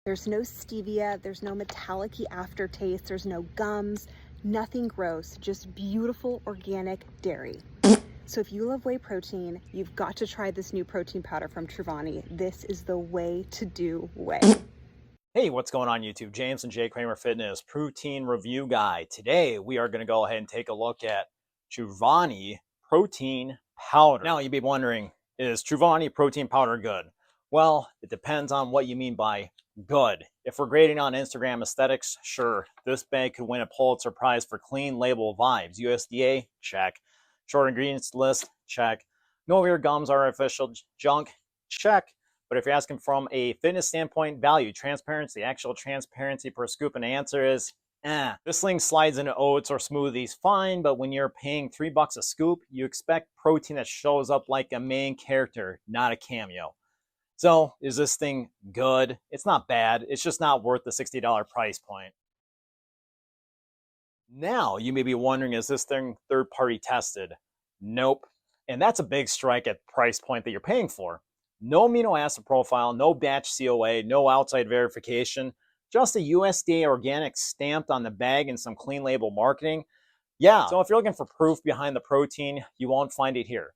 There's no stevia, there's no metallic-y aftertaste, there's no gums, nothing gross, just beautiful organic dairy. So if you love whey protein, you've got to try this new protein powder from Truvani. This is the way to do whey. Hey, what's going on YouTube? James and Jay Kramer Fitness Protein Review Guy. Today, we are going to go ahead and take a look at Truvani Protein Powder. Now, you'd be wondering, is Truvani Protein Powder good? Well, it depends on what you mean by good. If we're grading on Instagram aesthetics, sure, this bag could win a Pulitzer Prize for clean label vibes. USDA, check. Short ingredients list, check. No weird gums, artificial junk, check. But if you're asking from a fitness standpoint, value, transparency, actual transparency per scoop, and the answer is, This thing slides into oats or smoothies, fine, but when you're paying $3 a scoop, you expect protein that shows up like a main character, not a cameo. So, is this thing good? It's not bad, it's just not worth the $60 price point. Now, you may be wondering, is this thing third-party tested? Nope. And that's a big strike at the price point that you're paying for. No amino acid profile, no batch COA, no outside verification, just a USDA Organic stamped on the bag and some clean label marketing. Yeah, so if you're looking for proof behind the protein, you won't find it here.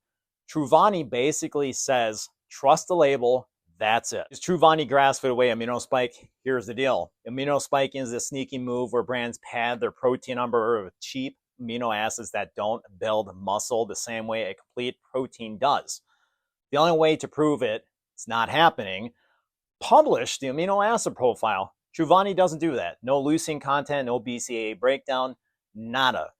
Truvani basically says, trust the label, that's it. Is Truvani grass-fed whey amino spike? Here's the deal. Amino spiking is a sneaky move where brands pad their protein number with cheap amino acids that don't build muscle the same way a complete protein does. The only way to prove it's not happening, publish the amino acid profile. Truvani doesn't do that. No leucine content, no BCAA breakdown, nada.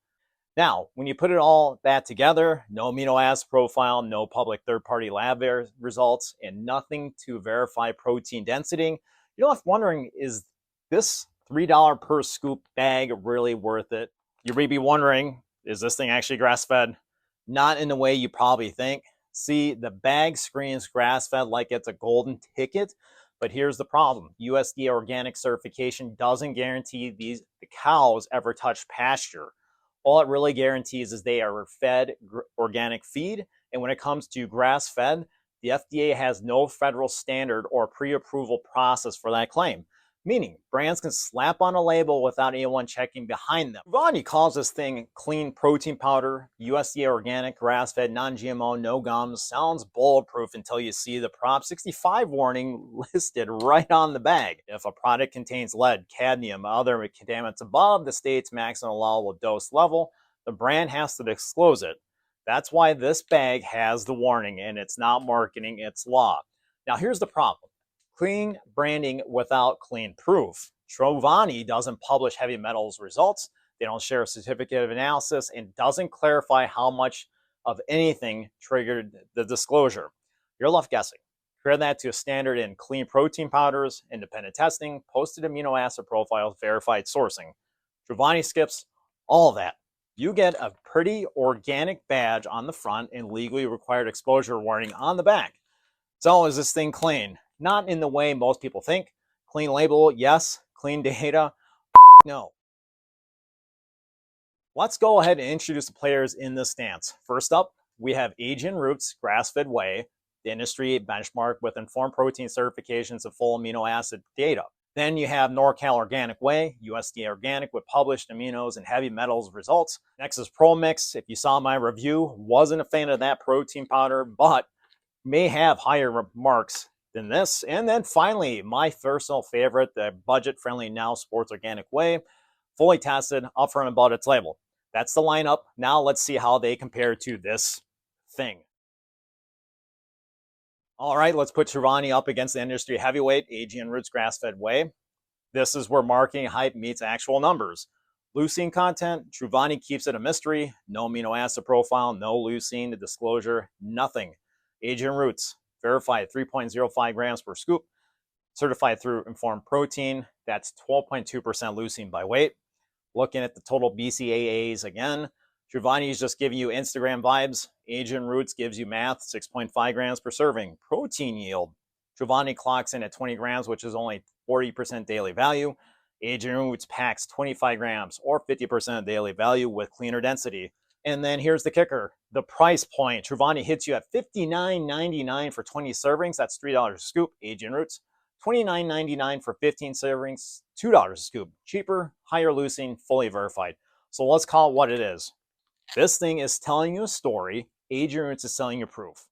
Now, when you put it all that together, no amino acid profile, no public third-party lab results, and nothing to verify protein density, you're left wondering, is this $3 per scoop bag really worth it? You may be wondering, is this thing actually grass-fed? Not in the way you probably think. See, the bag screens grass-fed like it's a golden ticket, but here's the problem. USDA Organic certification doesn't guarantee the cows ever touch pasture. All it really guarantees is they are fed organic feed, and when it comes to grass-fed, the FDA has no federal standard or pre-approval process for that claim. Meaning, brands can slap on a label without anyone checking behind them. Truvani calls this thing clean protein powder, USDA Organic, grass-fed, non-GMO, no gums. Sounds bulletproof until you see the Prop 65 warning listed right on the bag. If a product contains lead, cadmium, other contaminants above the state's maximum allowable dose level, the brand has to disclose it. That's why this bag has the warning, and it's not marketing, it's law. Now, here's the problem. Clean branding without clean proof. Truvani doesn't publish heavy metals results. They don't share a certificate of analysis and doesn't clarify how much of anything triggered the disclosure. You're left guessing. Compare that to a standard in clean protein powders, independent testing, posted amino acid profiles, verified sourcing. Truvani skips all of that. You get a pretty organic badge on the front and legally required exposure warning on the back. So is this thing clean? Not in the way most people think. Clean label, yes. Clean data, no. Let's go ahead and introduce the players in this stance. First up, we have AGN Roots, grass-fed whey, the industry benchmark with informed protein certifications of full amino acid data. Then you have NorCal Organic Whey, USDA Organic with published aminos and heavy metals results. Next is Promix. If you saw my review, wasn't a fan of that protein powder, but may have higher marks than this. And then finally, my personal favorite, the budget-friendly Now Sports Organic Whey, fully tested, upfront about its label. That's the lineup. Now let's see how they compare to this thing. All right, let's put Truvani up against the industry heavyweight, AGN Roots grass-fed whey. This is where marketing hype meets actual numbers. Leucine content, Truvani keeps it a mystery. No amino acid profile, no leucine, the disclosure, nothing. AGN Roots, verified 3.05 grams per scoop, certified through Informed Protein. That's 12.2% leucine by weight. Looking at the total BCAAs again, Truvani is just giving you Instagram vibes. AGN Roots gives you math, 6.5 grams per serving. Protein yield, Truvani clocks in at 20 grams, which is only 40% daily value. AGN Roots packs 25 grams or 50% of daily value with cleaner density. And then here's the kicker, the price point. Truvani hits you at $59.99 for 20 servings. That's $3 a scoop. AGN Roots, $29.99 for 15 servings, $2 a scoop. Cheaper, higher leucine, fully verified. So let's call it what it is. This thing is telling you a story. AGN Roots is selling you proof.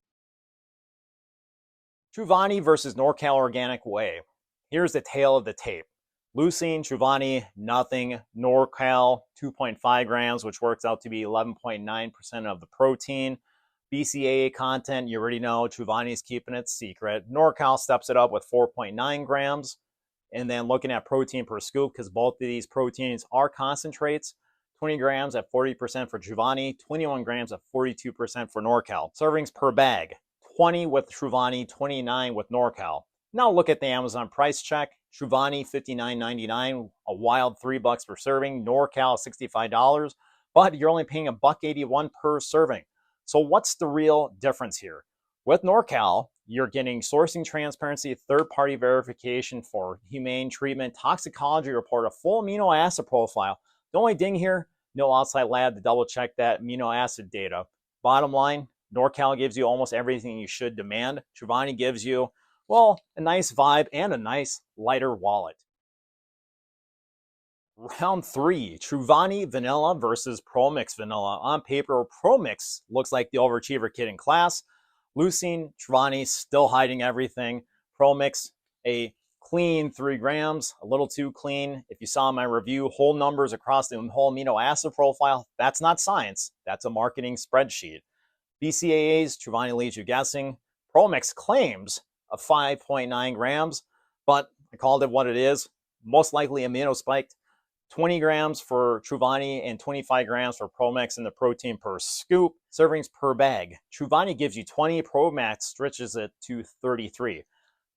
Truvani versus NorCal Organic Whey. Here's the tale of the tape. Leucine, Truvani, nothing. NorCal, 2.5 grams, which works out to be 11.9% of the protein. BCAA content, you already know. Truvani's keeping it secret. NorCal steps it up with 4.9 grams. And then looking at protein per scoop, because both of these proteins are concentrates, 20 grams at 40% for Truvani, 21 grams at 42% for NorCal. Servings per bag, 20 with Truvani, 29 with NorCal. Now look at the Amazon price check. Truvani, $59.99, a wild $3 per serving. NorCal, $65, but you're only paying $1.81 per serving. So what's the real difference here? With NorCal, you're getting sourcing transparency, third-party verification for humane treatment, toxicology report, a full amino acid profile. The only ding here, no outside lab to double check that amino acid data. Bottom line, NorCal gives you almost everything you should demand. Truvani gives you, well, a nice vibe and a nice lighter wallet. Round 3, Truvani Vanilla versus Promix Vanilla. On paper, Promix looks like the overachiever kid in class. Leucine, Truvani still hiding everything. Promix, a clean 3 grams, a little too clean. If you saw my review, whole numbers across the whole amino acid profile, that's not science. That's a marketing spreadsheet. BCAAs, Truvani leaves you guessing. Promix claims of 5.9 grams, but I called it what it is. Most likely amino spiked. 20 grams for Truvani and 25 grams for Promix in the protein per scoop. Servings per bag. Truvani gives you 20, Promix stretches it to 33.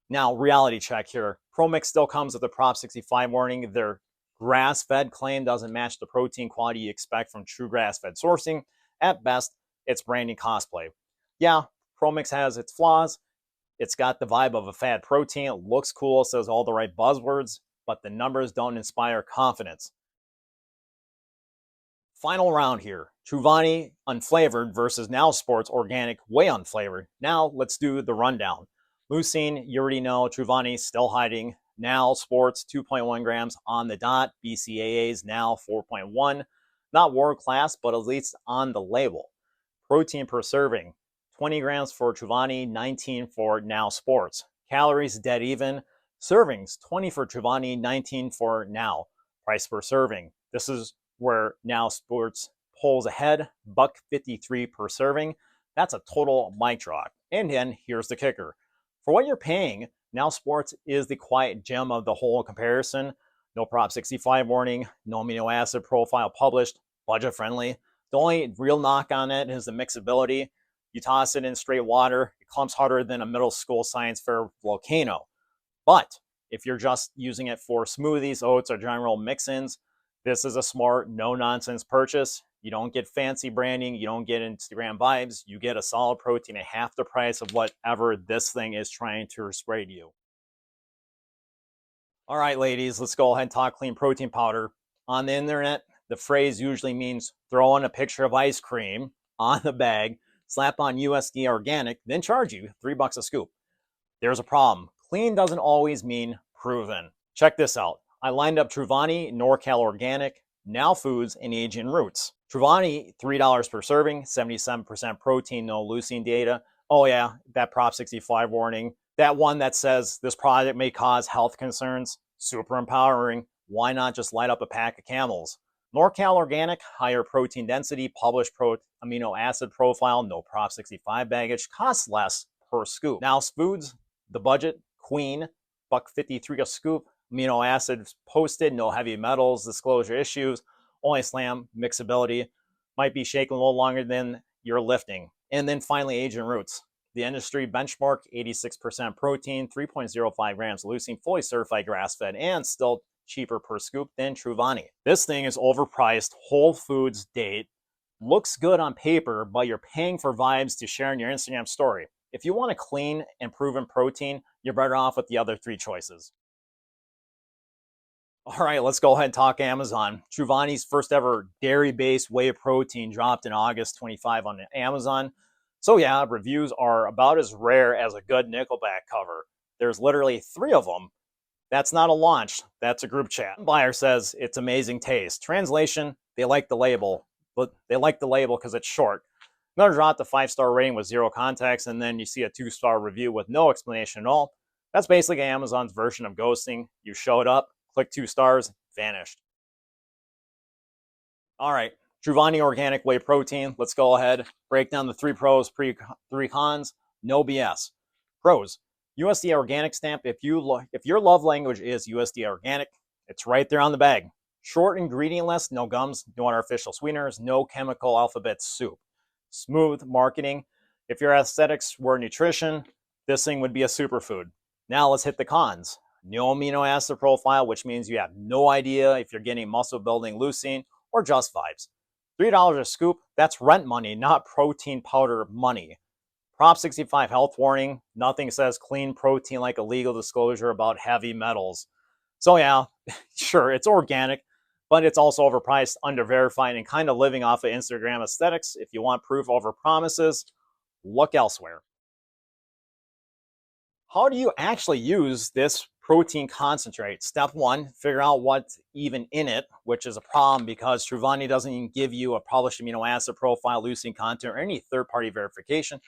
Now, reality check here. Promix still comes with a Prop 65 warning. Their grass-fed claim doesn't match the protein quality you expect from true grass-fed sourcing. At best, it's branding cosplay. Yeah, Promix has its flaws. It's got the vibe of a fad protein. It looks cool, says all the right buzzwords, but the numbers don't inspire confidence. Final round here. Truvani unflavored versus Now Sports Organic Whey unflavored. Now let's do the rundown. Leucine, you already know. Truvani still hiding. Now Sports, 2.1 grams on the dot. BCAAs now 4.1. Not world class, but at least on the label. Protein per serving, 20 grams for Truvani, 19 for Now Sports. Calories dead even. Servings, 20 for Truvani, 19 for Now. Price per serving. This is where Now Sports pulls ahead, $1.53 per serving. That's a total mic drop. And then here's the kicker. For what you're paying, Now Sports is the quiet gem of the whole comparison. No Prop 65 warning, no amino acid profile published, budget friendly. The only real knock on it is the mixability. You toss it in straight water, it clumps harder than a middle school science fair volcano. But if you're just using it for smoothies, oats, or general mix-ins, this is a smart, no-nonsense purchase. You don't get fancy branding. You don't get Instagram vibes. You get a solid protein at half the price of whatever this thing is trying to spray to you. All right, ladies, let's go ahead and talk clean protein powder. On the internet, the phrase usually means throw in a picture of ice cream on the bag, slap on USDA Organic, then charge you $3 a scoop. There's a problem. Clean doesn't always mean proven. Check this out. I lined up Truvani, NorCal Organic, Now Foods, and AGN Roots. Truvani, $3 per serving, 77% protein, no leucine data. Oh yeah, that Prop 65 warning. That one that says this product may cause health concerns. Super empowering. Why not just light up a pack of Camels? NorCal Organic, higher protein density, published amino acid profile, no Prop 65 baggage, costs less per scoop. Now Foods, the budget, Queen, $1.53 a scoop. Amino acids posted, no heavy metals, disclosure issues, only slam mixability, might be shaking a little longer than you're lifting. And then finally, AGN Roots. The industry benchmark, 86% protein, 3.05 grams leucine, fully certified grass-fed, and still cheaper per scoop than Truvani. This thing is overpriced, Whole Foods date, looks good on paper, but you're paying for vibes to share in your Instagram story. If you want a clean and proven protein, you're better off with the other 3 choices. All right, let's go ahead and talk Amazon. Truvani's first ever dairy-based whey protein dropped in August 25 on Amazon. So yeah, reviews are about as rare as a good Nickelback cover. There's literally 3 of them. That's not a launch, that's a group chat. One buyer says it's amazing taste. Translation, they like the label, but they like the label because it's short. Another dropped a 5-star rating with 0 context, and then you see a 2-star review with no explanation at all. That's basically Amazon's version of ghosting. You showed up, click 2 stars, vanished. All right, Truvani Organic Whey Protein. Let's go ahead, break down the 3 pros, 3 cons, no BS. Pros, USDA Organic stamp. If your love language is USDA Organic, it's right there on the bag. Short ingredient list, no gums, no artificial sweeteners, no chemical alphabet soup. Smooth marketing. If your aesthetics were nutrition, this thing would be a superfood. Now let's hit the cons. No amino acid profile, which means you have no idea if you're getting muscle building leucine or just vibes. $3 a scoop, that's rent money, not protein powder money. Prop 65 health warning, nothing says clean protein like a legal disclosure about heavy metals. So yeah, sure, it's organic, but it's also overpriced, under-verified, and kind of living off of Instagram aesthetics. If you want proof over promises, look elsewhere. How do you actually use this protein concentrate? Step 1, figure out what's even in it, which is a problem because Truvani doesn't even give you a published amino acid profile, leucine content, or any third-party verification.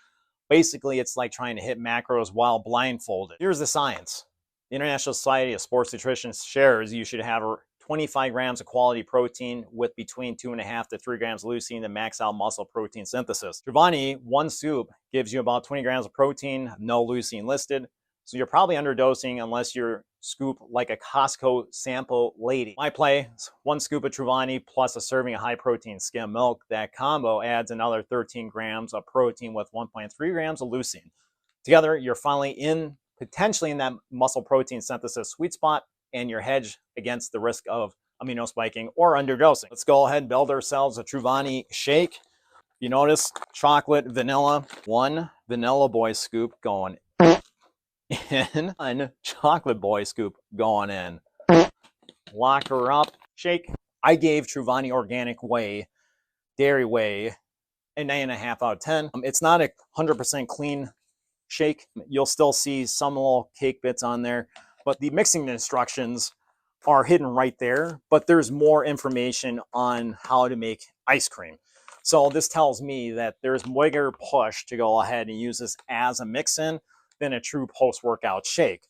Basically, it's like trying to hit macros while blindfolded. Here's the science. The International Society of Sports Nutrition shares you should have 25 grams of quality protein with between 2.5 to 3 grams of leucine to max out muscle protein synthesis. Truvani, 1 scoop, gives you about 20 grams of protein, no leucine listed. So you're probably underdosing unless you're scoop like a Costco sample lady. My play is 1 scoop of Truvani plus a serving of high protein skim milk. That combo adds another 13 grams of protein with 1.3 grams of leucine. Together, you're finally potentially in that muscle protein synthesis sweet spot, and you're hedged against the risk of amino spiking or underdosing. Let's go ahead and build ourselves a Truvani shake. You notice chocolate, vanilla, 1 vanilla boy scoop going in, 1 chocolate boy scoop going in. Lock her up, shake. I gave Truvani Organic Whey, Dairy Whey, a 9.5 out of 10. It's not a 100% clean shake. You'll still see some little cake bits on there, but the mixing instructions are hidden right there, but there's more information on how to make ice cream. So this tells me that there's bigger push to go ahead and use this as a mix-in than a true post-workout shake.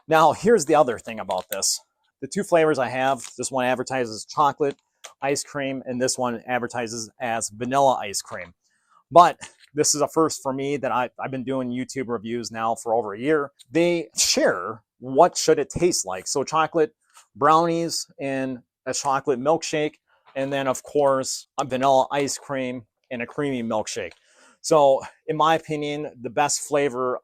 Now, here's the other thing about this. The 2 flavors I have, this one advertises chocolate ice cream, and this one advertises as vanilla ice cream. But this is a first for me that I've been doing YouTube reviews now for over a year. They share what should it taste like. So chocolate brownies and a chocolate milkshake, and then of course a vanilla ice cream and a creamy milkshake. So in my opinion, the best flavor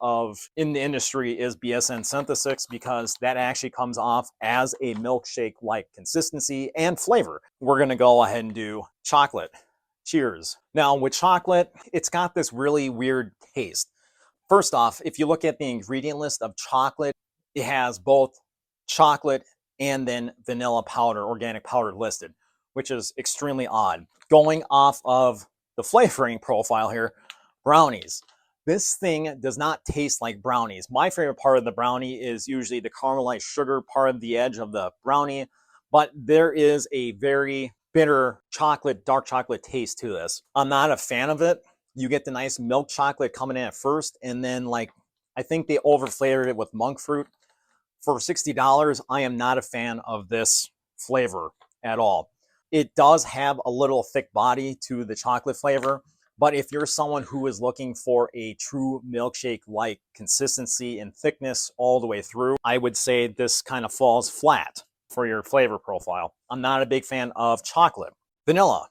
in the industry is BSN Synthesis because that actually comes off as a milkshake-like consistency and flavor. We're gonna go ahead and do chocolate. Cheers. Now with chocolate, it's got this really weird taste. First off, if you look at the ingredient list of chocolate, it has both chocolate and then vanilla powder, organic powder listed, which is extremely odd. Going off of the flavoring profile here, brownies. This thing does not taste like brownies. My favorite part of the brownie is usually the caramelized sugar part of the edge of the brownie, but there is a very bitter chocolate, dark chocolate taste to this. I'm not a fan of it. You get the nice milk chocolate coming in at first, and then I think they over-flavored it with monk fruit. For $60, I am not a fan of this flavor at all. It does have a little thick body to the chocolate flavor, but if you're someone who is looking for a true milkshake-like consistency and thickness all the way through, I would say this kind of falls flat for your flavor profile. I'm not a big fan of chocolate. Vanilla.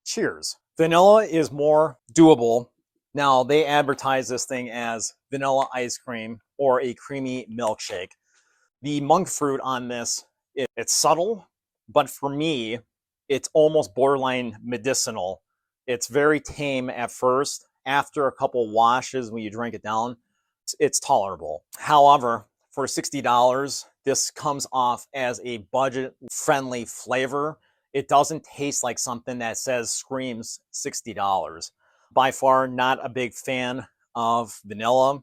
Cheers. Vanilla is more doable. Now, they advertise this thing as vanilla ice cream or a creamy milkshake. The monk fruit on this, it's subtle, but for me, it's almost borderline medicinal. It's very tame at first. After a couple washes, when you drink it down, it's tolerable. However, for $60, this comes off as a budget-friendly flavor. It doesn't taste like something that screams $60. By far not a big fan of vanilla.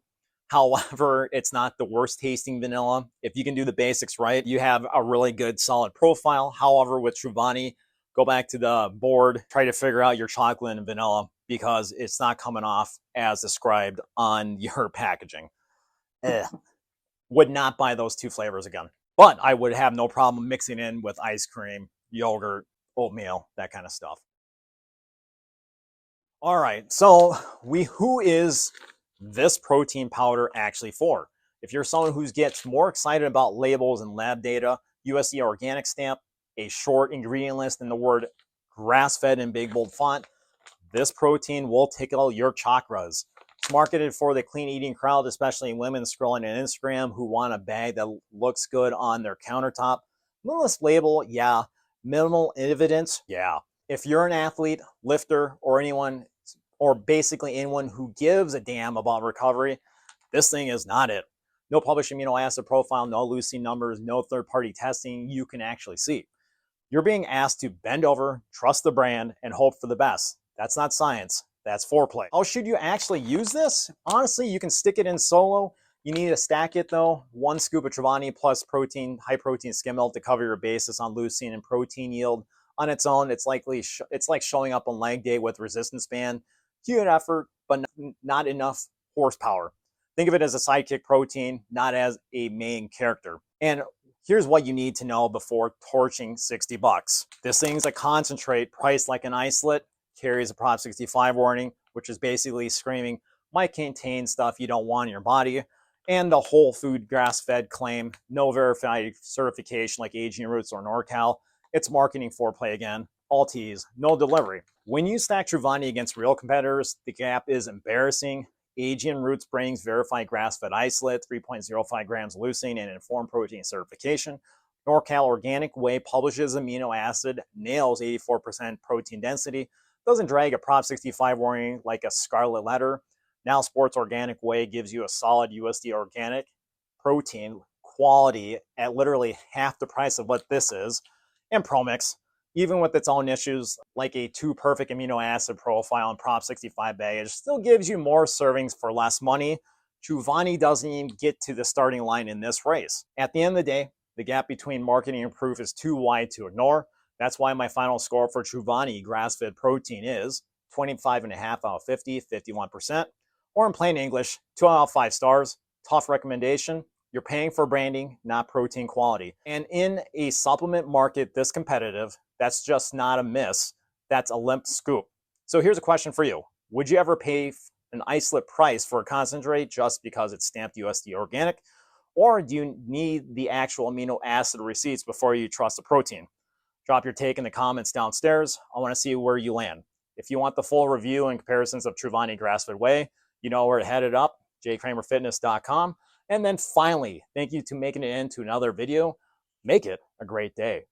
However, it's not the worst tasting vanilla. If you can do the basics right, you have a really good solid profile. However, with Truvani, go back to the board, try to figure out your chocolate and vanilla because it's not coming off as described on your packaging. Would not buy those two flavors again. But I would have no problem mixing in with ice cream, yogurt, oatmeal, that kind of stuff. All right, so who is this protein powder actually for? If you're someone who gets more excited about labels and lab data, USDA Organic stamp, a short ingredient list, and the word grass-fed in big bold font, this protein will tickle your chakras. It's marketed for the clean eating crowd, especially women scrolling on Instagram who want a bag that looks good on their countertop. Minimalist label, yeah. Minimal evidence, yeah. If you're an athlete, lifter, or anyone, or basically anyone who gives a damn about recovery, this thing is not it. No published amino acid profile, no leucine numbers, no third-party testing you can actually see. You're being asked to bend over, trust the brand, and hope for the best. That's not science. That's foreplay. How should you actually use this? Honestly, you can stick it in solo. You need to stack it though. 1 scoop of Truvani plus protein, high protein skim milk to cover your basis on leucine and protein yield. On its own, it's like showing up on leg day with resistance band. Huge effort, but not enough horsepower. Think of it as a sidekick protein, not as a main character. And here's what you need to know before torching 60 bucks. This thing's a concentrate priced like an isolate, carries a Prop 65 warning, which is basically screaming, might contain stuff you don't want in your body, and the whole food grass-fed claim, no verified certification like AGN Roots or NorCal. It's marketing foreplay again, all teas, no delivery. When you stack Truvani against real competitors, the gap is embarrassing. AGN Roots brings verified grass-fed isolate, 3.05 grams leucine, and informed protein certification. NorCal Organic Whey publishes amino acid, nails 84% protein density, doesn't drag a Prop 65 warning like a scarlet letter. Now Sports Organic Whey gives you a solid USDA Organic protein quality at literally half the price of what this is. And Promix, even with its own issues like a too perfect amino acid profile and Prop 65 baggage, still gives you more servings for less money. Truvani doesn't even get to the starting line in this race. At the end of the day, the gap between marketing and proof is too wide to ignore. That's why my final score for Truvani grass-fed protein is 25.5 out of 50, 51%. Or in plain English, 2 out of 5 stars. Tough recommendation. You're paying for branding, not protein quality. And in a supplement market this competitive, that's just not a miss. That's a limp scoop. So here's a question for you. Would you ever pay an isolate price for a concentrate just because it's stamped USDA Organic? Or do you need the actual amino acid receipts before you trust the protein? Drop your take in the comments downstairs. I want to see where you land. If you want the full review and comparisons of Truvani grass-fed whey, you know where to head it up, jkramerfitness.com. And then finally, thank you to making it into another video. Make it a great day.